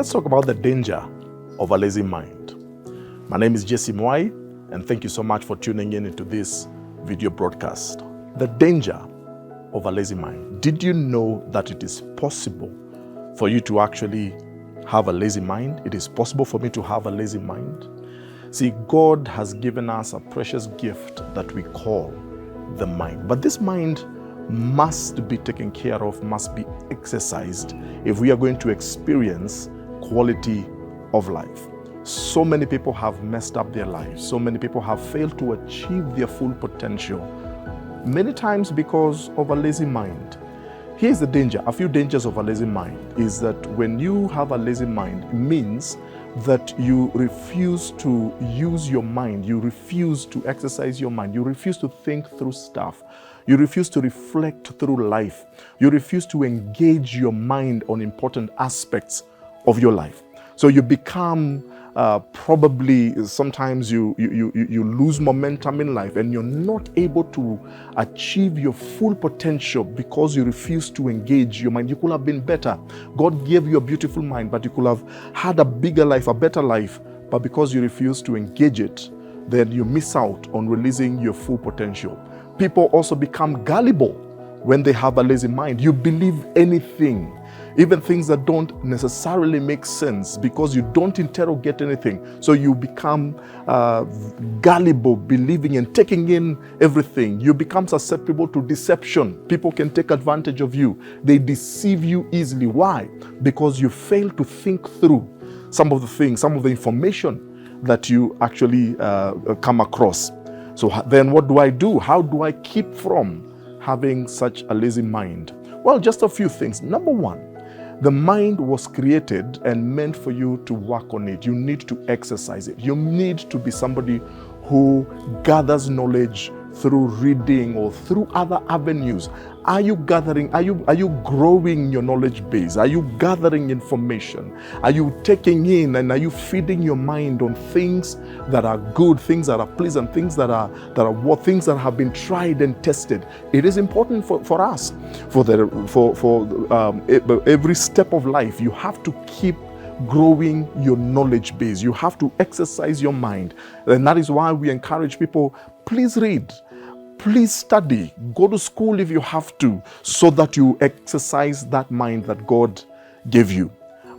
Let's talk about the danger of a lazy mind. My name is Mwai, and thank you so much for tuning in into this video broadcast. The danger of a lazy mind. Did you know that it is possible for you to actually have a lazy mind? It is possible for me to have a lazy mind. See, God has given us a precious gift that we call the mind. But this mind must be taken care of, must be exercised if we are going to experience quality of life. So many people have messed up their lives. So many people have failed to achieve their full potential, many times because of a lazy mind. Here's the danger. A few dangers of a lazy mind is that when you have a lazy mind, it means that you refuse to use your mind, you refuse to exercise your mind, you refuse to think through stuff, you refuse to reflect through life, you refuse to engage your mind on important aspects of your life. So you become probably sometimes you lose momentum in life and you're not able to achieve your full potential because you refuse to engage your mind. You could have been better. God gave you a beautiful mind, but you could have had a bigger life, a better life, but because you refuse to engage it, then you miss out on releasing your full potential. People also become gullible when they have a lazy mind. You believe anything, even things that don't necessarily make sense, because you don't interrogate anything. So you become gullible, believing and taking in everything. You become susceptible to deception. People can take advantage of you. They deceive you easily. Why? Because you fail to think through some of the things, some of the information that you actually come across. So then what do I do? How do I keep from having such a lazy mind? Well, just a few things. Number one, the mind was created and meant for you to work on it. You need to exercise it. You need to be somebody who gathers knowledge through reading or through other avenues. Are you gathering? Are you growing your knowledge base? Are you gathering information? Are you taking in and are you feeding your mind on things that are good, things that are pleasant, things that are what things that have been tried and tested? It is important for us, for every step of life. You have to keep growing your knowledge base. You have to exercise your mind. And that is why we encourage people, please read, please study, go to school if you have to, so that you exercise that mind that God gave you.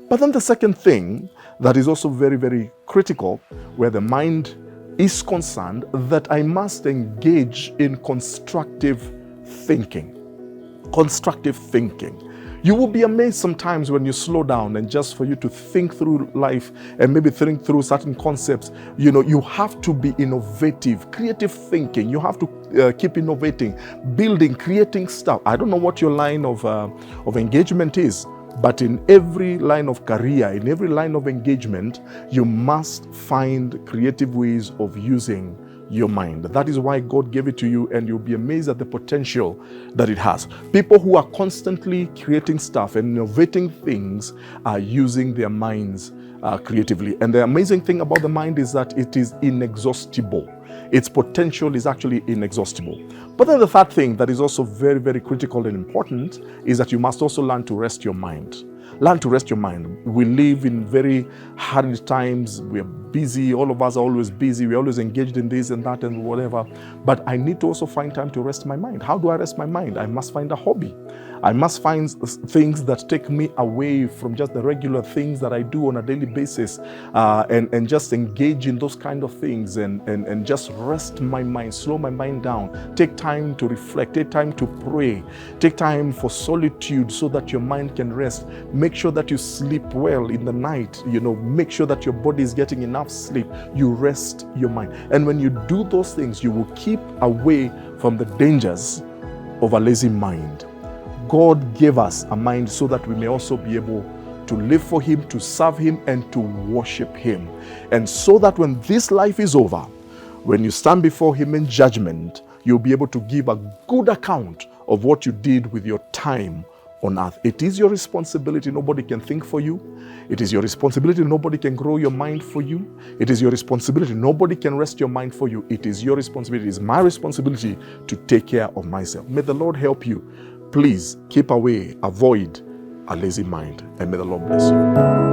But then the second thing that is also very, very critical, where the mind is concerned, that I must engage in constructive thinking. Constructive thinking. You will be amazed sometimes when you slow down and just for you to think through life and maybe think through certain concepts, you have to be innovative, creative thinking. You have to keep innovating, building, creating stuff. I don't know what your line of engagement is, but in every line of career, in every line of engagement, you must find creative ways of using your mind. That is why God gave it to you, and you'll be amazed at the potential that it has. People who are constantly creating stuff and innovating things are using their minds creatively. And the amazing thing about the mind is that it is inexhaustible. Its potential is actually inexhaustible. But then the third thing that is also very, very critical and important is that you must also learn to rest your mind. Learn to rest your mind. We live in very hard times. We're busy. All of us are always busy. We're always engaged in this and that and whatever. But I need to also find time to rest my mind. How do I rest my mind? I must find a hobby. I must find things that take me away from just the regular things that I do on a daily basis, and just engage in those kind of things and just rest my mind, slow my mind down. Take time to reflect, take time to pray, take time for solitude so that your mind can rest. Make sure that you sleep well in the night, make sure that your body is getting enough sleep. You rest your mind. And when you do those things, you will keep away from the dangers of a lazy mind. God gave us a mind so that we may also be able to live for Him, to serve Him, and to worship Him. And so that when this life is over, when you stand before Him in judgment, you'll be able to give a good account of what you did with your time on earth. It is your responsibility. Nobody can think for you. It is your responsibility. Nobody can grow your mind for you. It is your responsibility. Nobody can rest your mind for you. It is your responsibility. It is my responsibility to take care of myself. May the Lord help you. Please keep away, avoid a lazy mind, and may the Lord bless you.